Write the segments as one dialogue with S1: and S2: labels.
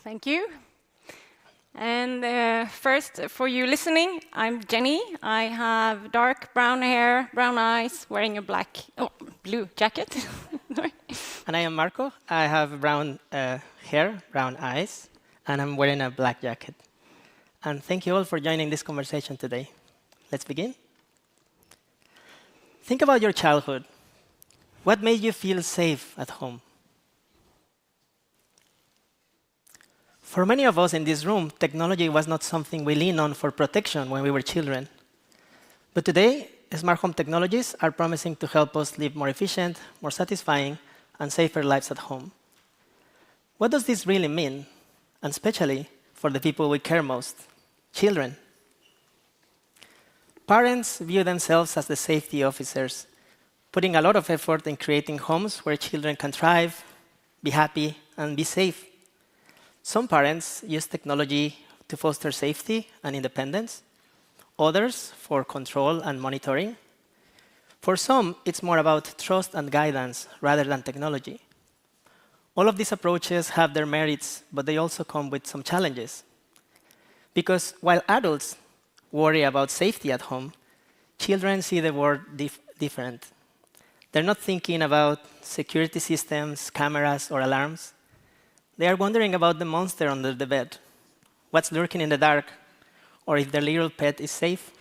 S1: Thank you. And first, for you listening, I'm Jenny. I have dark brown hair, brown eyes, wearing a blue jacket.
S2: And I am Marco. I have brown hair, brown eyes, and I'm wearing a black jacket. And thank you all for joining this conversation today. Let's begin. Think about your childhood. What made you feel safe at home? For many of us in this room, technology was not something we leaned on for protection when we were children. But today, smart home technologies are promising to help us live more efficient, more satisfying, and safer lives at home. What does this really mean? And especially for the people we care most, children. Parents view themselves as the safety officers, putting a lot of effort in creating homes where children can thrive, be happy, and be safe. Some parents use technology to foster safety and independence, others for control and monitoring. For some, it's more about trust and guidance rather than technology. All of these approaches have their merits, but they also come with some challenges. Because while adults worry about safety at home, children see the world different. They're not thinking about security systems, cameras, or alarms. They are wondering about the monster under the bed, what's lurking in the dark, or if their little pet is safe.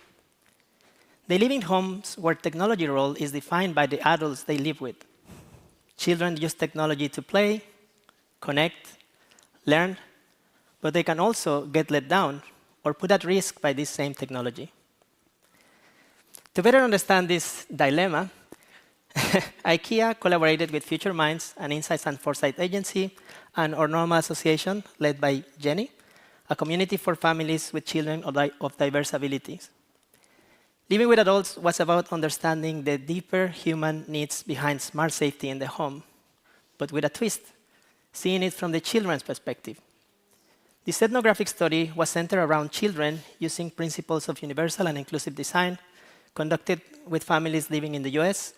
S2: They live in homes where technology role is defined by the adults they live with. Children use technology to play, connect, learn, but they can also get let down or put at risk by this same technology. To better understand this dilemma, IKEA collaborated with Future Minds, an Insights and Foresight agency, and our Normal Association, led by Jenny, a community for families with children of diverse abilities. Living with adults was about understanding the deeper human needs behind smart safety in the home, but with a twist, seeing it from the children's perspective. This ethnographic study was centered around children using principles of universal and inclusive design, conducted with families living in the US,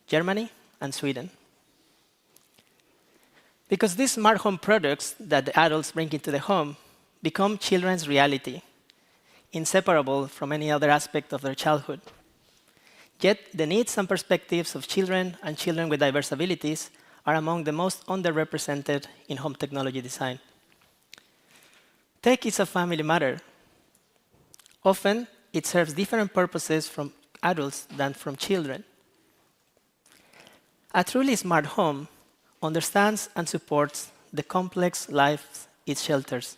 S2: Germany, and Sweden. Because these smart home products that the adults bring into the home become children's reality, inseparable from any other aspect of their childhood. Yet, the needs and perspectives of children and children with diverse abilities are among the most underrepresented in home technology design. Tech is a family matter. Often, it serves different purposes from adults than from children. A truly smart home understands and supports the complex lives it shelters.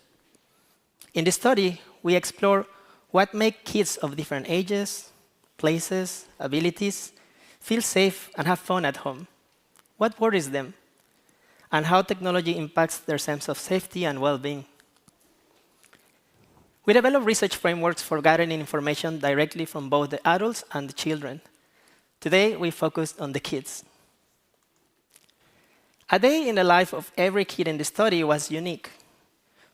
S2: In this study, we explore what makes kids of different ages, places, abilities feel safe and have fun at home. What worries them? And how technology impacts their sense of safety and well-being. We develop research frameworks for gathering information directly from both the adults and the children. Today, we focused on the kids. A day in the life of every kid in the study was unique,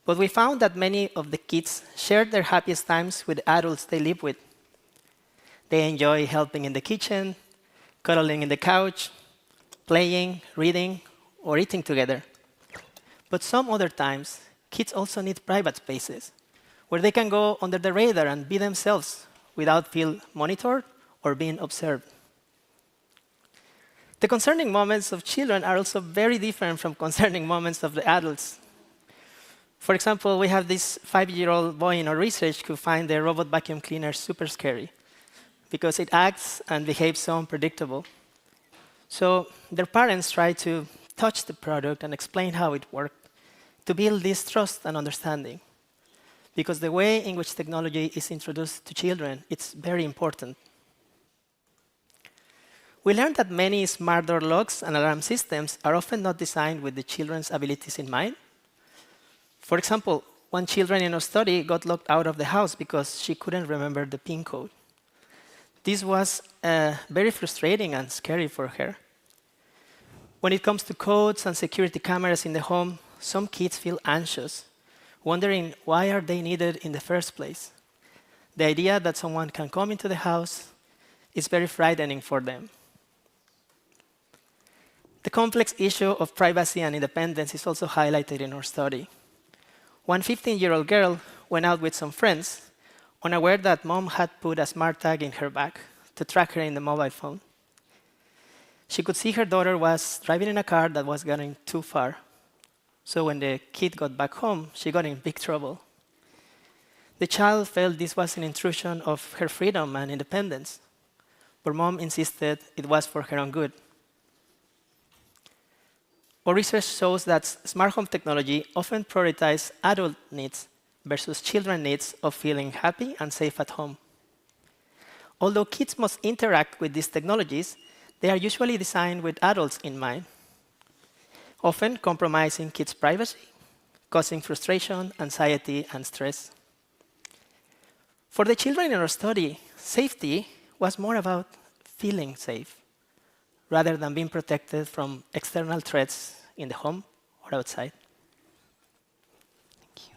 S2: but we found that many of the kids shared their happiest times with the adults they live with. They enjoy helping in the kitchen, cuddling in the couch, playing, reading, or eating together. But some other times, kids also need private spaces where they can go under the radar and be themselves without feeling monitored or being observed. The concerning moments of children are also very different from concerning moments of the adults. For example, we have this 5-year-old boy in our research who finds the robot vacuum cleaner super scary because it acts and behaves so unpredictable. So their parents try to touch the product and explain how it works to build this trust and understanding. Because the way in which technology is introduced to children, it's very important. We learned that many smart door locks and alarm systems are often not designed with the children's abilities in mind. For example, one child in our study got locked out of the house because she couldn't remember the PIN code. This was very frustrating and scary for her. When it comes to codes and security cameras in the home, some kids feel anxious, wondering why are they needed in the first place. The idea that someone can come into the house is very frightening for them. The complex issue of privacy and independence is also highlighted in our study. One 15-year-old girl went out with some friends, unaware that mom had put a smart tag in her bag to track her in the mobile phone. She could see her daughter was driving in a car that was getting too far. So when the kid got back home, she got in big trouble. The child felt this was an intrusion of her freedom and independence, but mom insisted it was for her own good. Our research shows that smart home technology often prioritizes adult needs versus children's needs of feeling happy and safe at home. Although kids must interact with these technologies, they are usually designed with adults in mind, often compromising kids' privacy, causing frustration, anxiety, and stress. For the children in our study, safety was more about feeling safe, rather than being protected from external threats in the home or outside.
S1: Thank you.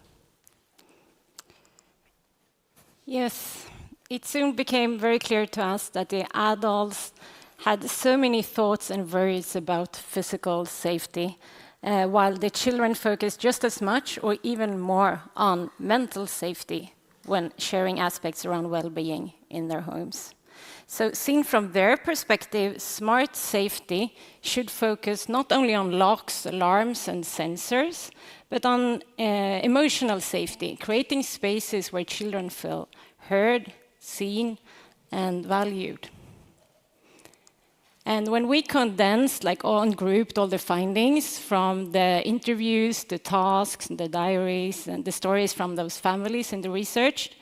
S1: Yes, it soon became very clear to us that the adults had so many thoughts and worries about physical safety, while the children focused just as much or even more on mental safety when sharing aspects around well-being in their homes. So seen from their perspective, smart safety should focus not only on locks, alarms, and sensors, but on emotional safety, creating spaces where children feel heard, seen, and valued. And when we condensed, grouped all the findings from the interviews, the tasks, the diaries, and the stories from those families in the research,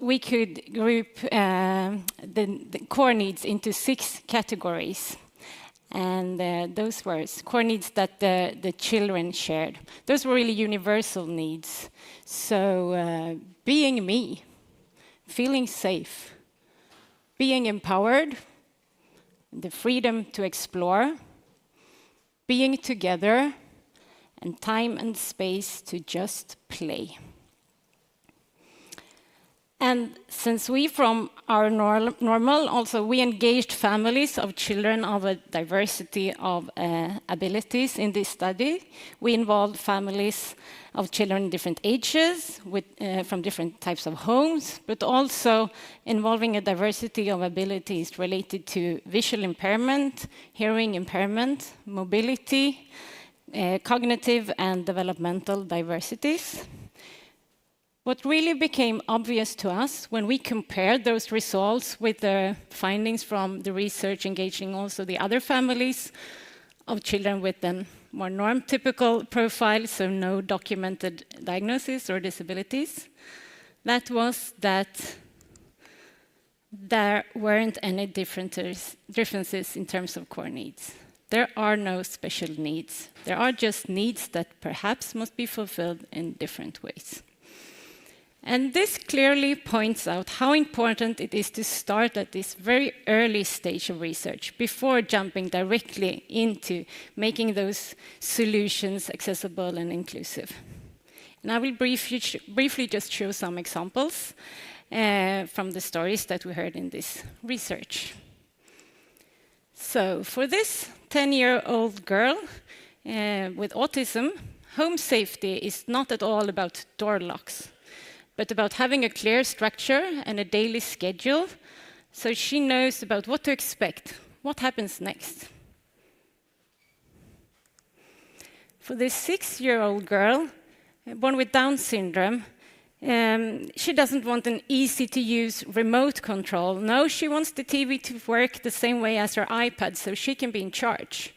S1: we could group the core needs into 6 categories. And those were core needs that the children shared. Those were really universal needs. So being me, feeling safe, being empowered, the freedom to explore, being together, and time and space to just play. And since we, from our normal, also we engaged families of children of a diversity of abilities in this study. We involved families of children in different ages, from different types of homes, but also involving a diversity of abilities related to visual impairment, hearing impairment, mobility, cognitive and developmental diversities. What really became obvious to us when we compared those results with the findings from the research engaging also the other families of children with a more norm-typical profile, so no documented diagnosis or disabilities, that was that there weren't any differences in terms of core needs. There are no special needs. There are just needs that perhaps must be fulfilled in different ways. And this clearly points out how important it is to start at this very early stage of research before jumping directly into making those solutions accessible and inclusive. And I will briefly just show some examples from the stories that we heard in this research. So for this 10-year-old girl with autism, home safety is not at all about door locks, but about having a clear structure and a daily schedule, so she knows about what to expect, what happens next. For this 6-year-old girl, born with Down syndrome, she doesn't want an easy-to-use remote control. No, she wants the TV to work the same way as her iPad, so she can be in charge,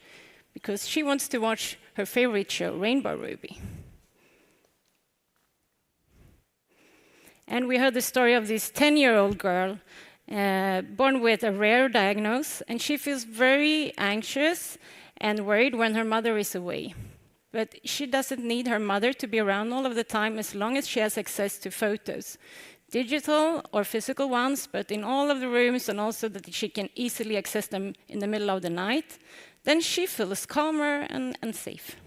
S1: because she wants to watch her favorite show, Rainbow Ruby. And we heard the story of this 10-year-old girl born with a rare diagnosis, and she feels very anxious and worried when her mother is away. But she doesn't need her mother to be around all of the time as long as she has access to photos, digital or physical ones, but in all of the rooms, and also that she can easily access them in the middle of the night. Then she feels calmer and safe.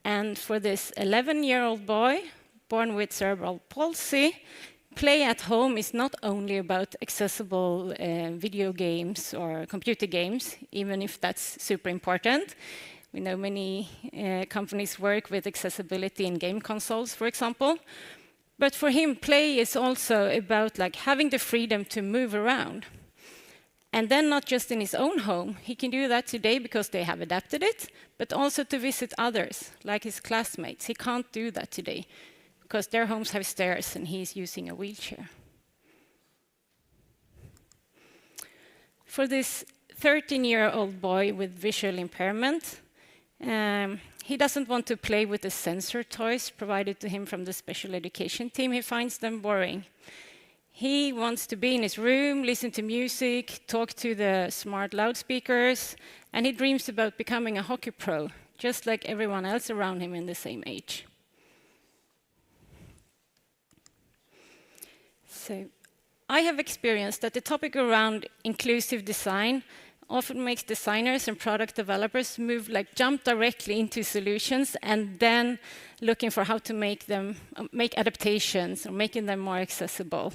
S1: And for this 11-year-old boy, born with cerebral palsy, play at home is not only about accessible video games or computer games, even if that's super important. We know many companies work with accessibility in game consoles, for example. But for him, play is also about like having the freedom to move around. And then not just in his own home, he can do that today because they have adapted it, but also to visit others, like his classmates. He can't do that today because their homes have stairs and he's using a wheelchair. For this 13-year-old boy with visual impairment, he doesn't want to play with the sensor toys provided to him from the special education team. He finds them boring. He wants to be in his room, listen to music, talk to the smart loudspeakers, and he dreams about becoming a hockey pro, just like everyone else around him in the same age. So, I have experienced that the topic around inclusive design often makes designers and product developers jump directly into solutions and then looking for how to make adaptations or making them more accessible.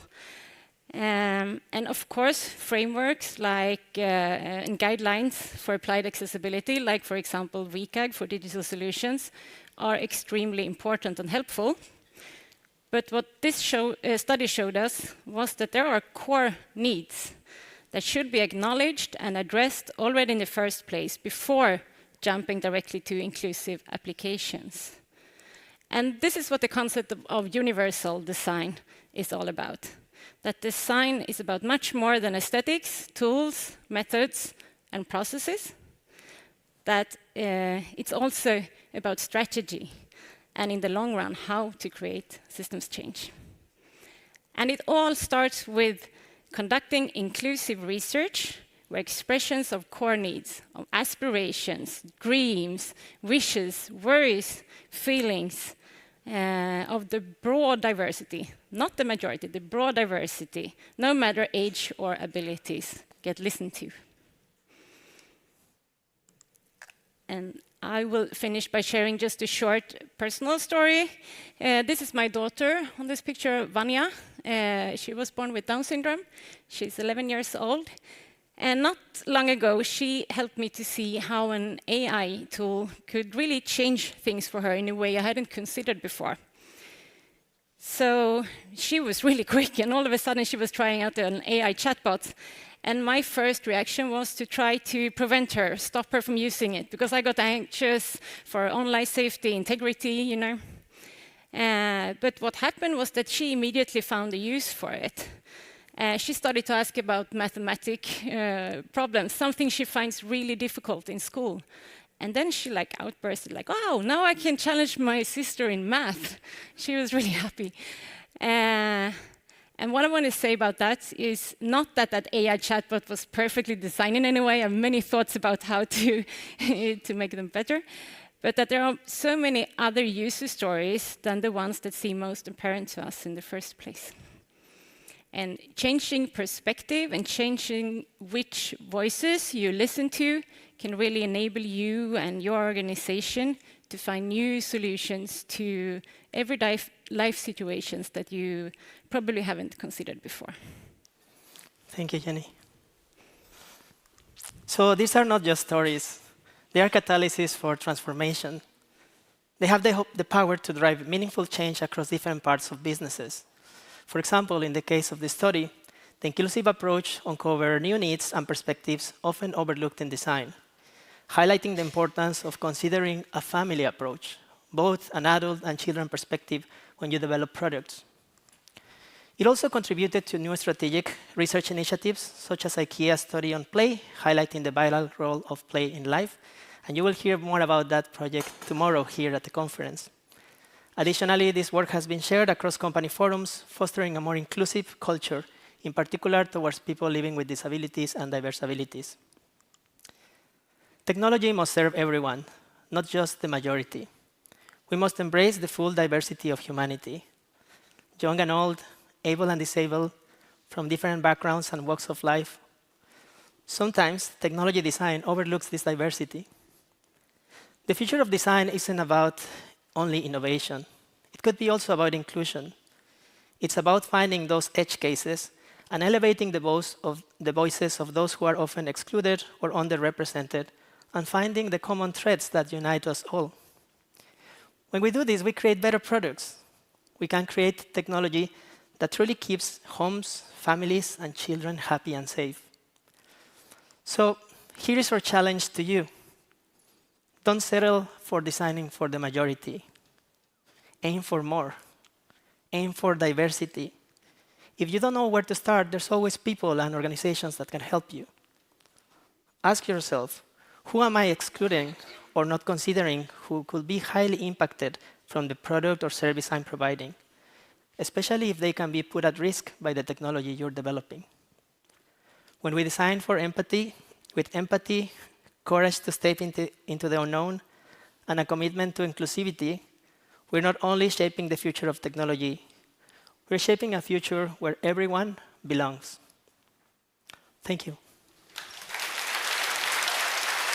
S1: And of course, frameworks and guidelines for applied accessibility, like for example, WCAG for digital solutions, are extremely important and helpful. But what this study showed us was that there are core needs that should be acknowledged and addressed already in the first place before jumping directly to inclusive applications. And this is what the concept of universal design is all about. That design is about much more than aesthetics, tools, methods, and processes. That it's also about strategy, and in the long run, how to create systems change. And it all starts with conducting inclusive research where expressions of core needs, of aspirations, dreams, wishes, worries, feelings, of the broad diversity, not the majority, the broad diversity, no matter age or abilities, get listened to. And I will finish by sharing just a short personal story. This is my daughter on this picture, Vanya. She was born with Down syndrome. She's 11 years old. And not long ago, she helped me to see how an AI tool could really change things for her in a way I hadn't considered before. So she was really quick, and all of a sudden she was trying out an AI chatbot. And my first reaction was to try to prevent her, stop her from using it, because I got anxious for online safety, integrity, But what happened was that she immediately found a use for it. She started to ask about mathematic problems, something she finds really difficult in school. And then she outbursted, oh, now I can challenge my sister in math. She was really happy. And what I want to say about that is not that that AI chatbot was perfectly designed in any way. I have many thoughts about how to, to make them better. But that there are so many other user stories than the ones that seem most apparent to us in the first place. And changing perspective and changing which voices you listen to can really enable you and your organization to find new solutions to everyday life situations that you probably haven't considered before.
S2: Thank you, Jenny. So these are not just stories. They are catalysts for transformation. They have the power to drive meaningful change across different parts of businesses. For example, in the case of this study, the inclusive approach uncovered new needs and perspectives often overlooked in design, highlighting the importance of considering a family approach, both an adult and children perspective when you develop products. It also contributed to new strategic research initiatives, such as IKEA's study on play, highlighting the vital role of play in life. And you will hear more about that project tomorrow here at the conference. Additionally, this work has been shared across company forums, fostering a more inclusive culture, in particular towards people living with disabilities and diverse abilities. Technology must serve everyone, not just the majority. We must embrace the full diversity of humanity. Young and old, able and disabled, from different backgrounds and walks of life. Sometimes technology design overlooks this diversity. The future of design isn't about only innovation. It could be also about inclusion. It's about finding those edge cases and elevating the voices of those who are often excluded or underrepresented and finding the common threads that unite us all. When we do this, we create better products. We can create technology that truly keeps homes, families, and children happy and safe. So here is our challenge to you. Don't settle for designing for the majority. Aim for more. Aim for diversity. If you don't know where to start, there's always people and organizations that can help you. Ask yourself, who am I excluding or not considering who could be highly impacted from the product or service I'm providing, especially if they can be put at risk by the technology you're developing? When we design for empathy, with empathy, courage to step into the unknown, and a commitment to inclusivity, we're not only shaping the future of technology, we're shaping a future where everyone belongs. Thank you.